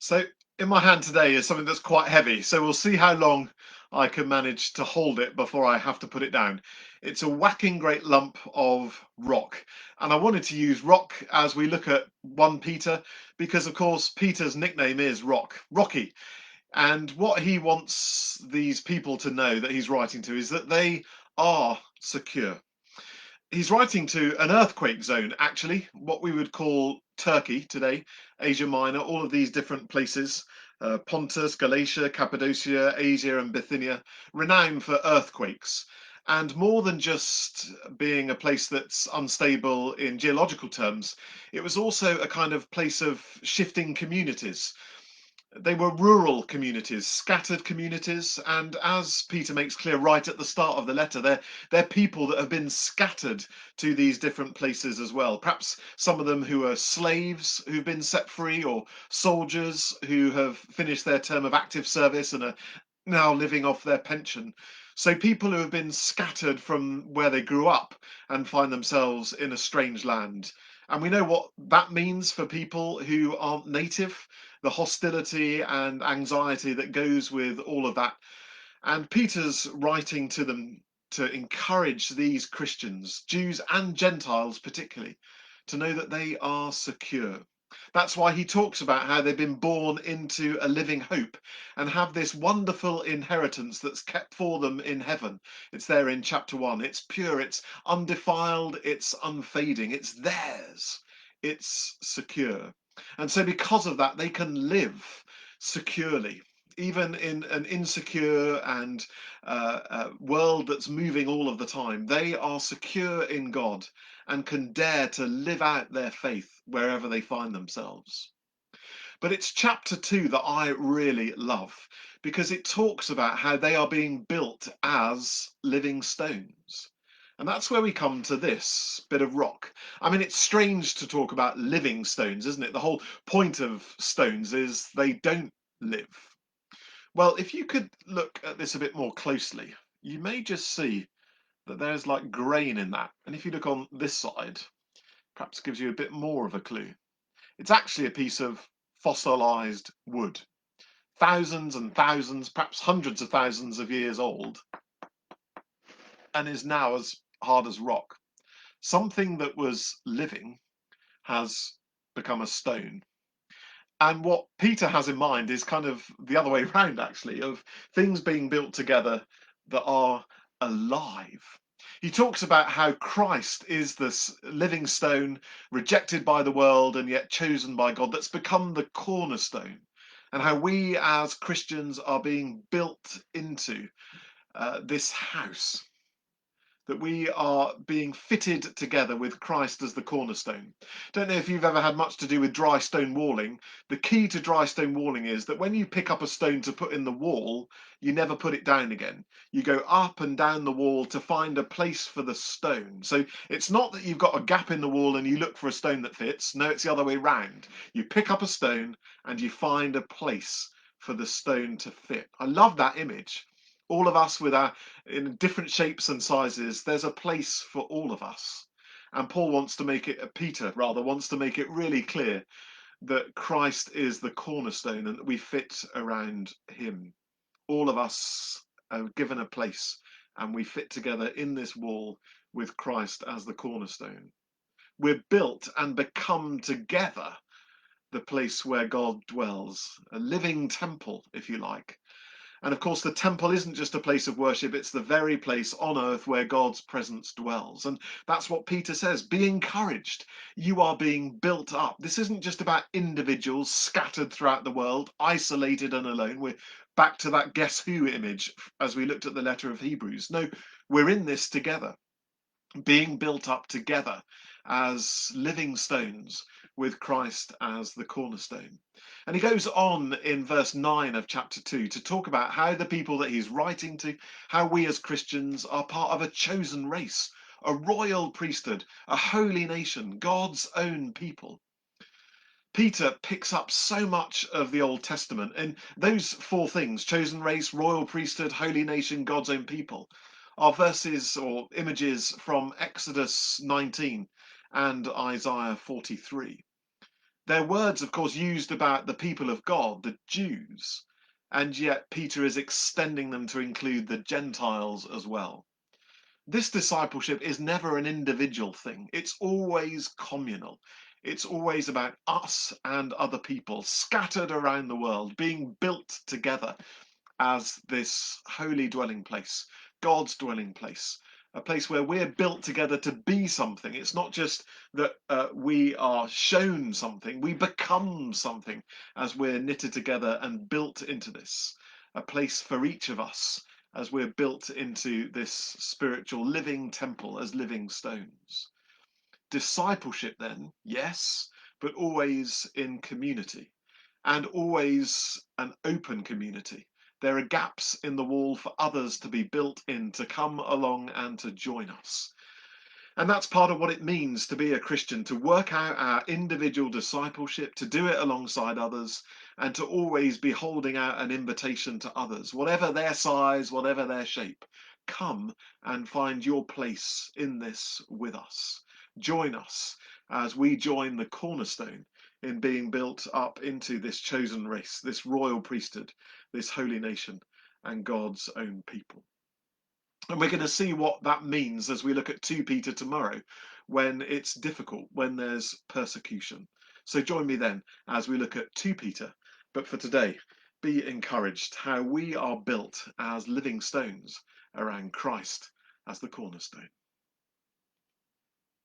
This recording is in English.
So in my hand today is something that's quite heavy, so we'll see how long I can manage to hold it before I have to put it down. It's a whacking great lump of rock, and I wanted to use rock as we look at 1 Peter, because of course Peter's nickname is Rocky. And what he wants these people to know that he's writing to is that they are secure. He's writing to an earthquake zone, actually, what we would call Turkey today, Asia Minor, all of these different places, Pontus, Galatia, Cappadocia, Asia, and Bithynia, renowned for earthquakes. And more than just being a place that's unstable in geological terms, it was also a kind of place of shifting communities. They were rural communities, scattered communities, and as Peter makes clear right at the start of the letter, they're people that have been scattered to these different places as well. Perhaps some of them who are slaves who've been set free, or soldiers who have finished their term of active service and are now living off their pension. So people who have been scattered from where they grew up and find themselves in a strange land. And we know what that means for people who aren't native, the hostility and anxiety that goes with all of that. And Peter's writing to them to encourage these Christians, Jews and Gentiles particularly, to know that they are secure. That's why he talks about how they've been born into a living hope and have this wonderful inheritance that's kept for them in heaven. It's there in chapter 1. It's pure, it's undefiled, it's unfading, it's theirs, it's secure. And so, because of that, they can live securely, even in an insecure and world that's moving all of the time. They are secure in God and can dare to live out their faith wherever they find themselves. But it's chapter 2 that I really love, because it talks about how they are being built as living stones. And that's where we come to this bit of rock. I mean, it's strange to talk about living stones, isn't it? The whole point of stones is they don't live. Well, if you could look at this a bit more closely, you may just see that there's like grain in that. And if you look on this side, perhaps gives you a bit more of a clue. It's actually a piece of fossilized wood, thousands and thousands, perhaps hundreds of thousands of years old, and is now as hard as rock. Something that was living has become a stone. And what Peter has in mind is kind of the other way around, actually, of things being built together that are alive. He talks about how Christ is this living stone, rejected by the world and yet chosen by God, that's become the cornerstone, and how we as Christians are being built into this house, that we are being fitted together with Christ as the cornerstone. Don't know if you've ever had much to do with dry stone walling. The key to dry stone walling is that when you pick up a stone to put in the wall, you never put it down again. You go up and down the wall to find a place for the stone. So it's not that you've got a gap in the wall and you look for a stone that fits. No, it's the other way round. You pick up a stone and you find a place for the stone to fit. I love that image. All of us with our in different shapes and sizes, there's a place for all of us. And Paul wants to make it, Peter rather, wants to make it really clear that Christ is the cornerstone and that we fit around him. All of us are given a place and we fit together in this wall with Christ as the cornerstone. We're built and become together the place where God dwells, a living temple, if you like. And of course, the temple isn't just a place of worship, it's the very place on earth where God's presence dwells. And that's what Peter says: be encouraged. You are being built up. This isn't just about individuals scattered throughout the world, isolated and alone. We're back to that guess who image as we looked at the letter of Hebrews. No, we're in this together, being built up together as living stones with Christ as the cornerstone. And he goes on in verse 9 of chapter 2 to talk about how the people that he's writing to, how we as Christians are part of a chosen race, a royal priesthood, a holy nation, God's own people. Peter picks up so much of the Old Testament, and those 4 things, chosen race, royal priesthood, holy nation, God's own people, are verses or images from Exodus 19 and Isaiah 43. They're words, of course, used about the people of God, the Jews, and yet Peter is extending them to include the Gentiles as well. This discipleship is never an individual thing, it's always communal. It's always about us and other people scattered around the world, being built together as this holy dwelling place, God's dwelling place, a place where we're built together to be something. It's not just that we are shown something, we become something as we're knitted together and built into this, a place for each of us as we're built into this spiritual living temple as living stones. Discipleship, then, yes, but always in community and always an open community. There are gaps in the wall for others to be built in, to come along and to join us. And that's part of what it means to be a Christian, to work out our individual discipleship, to do it alongside others, and to always be holding out an invitation to others, whatever their size, whatever their shape. Come and find your place in this with us. Join us as we join the cornerstone in being built up into this chosen race, this royal priesthood, this holy nation, and God's own people. And we're going to see what that means as we look at 2 Peter tomorrow, when it's difficult, when there's persecution. So join me then as we look at 2 Peter. But for today, be encouraged how we are built as living stones around Christ as the cornerstone.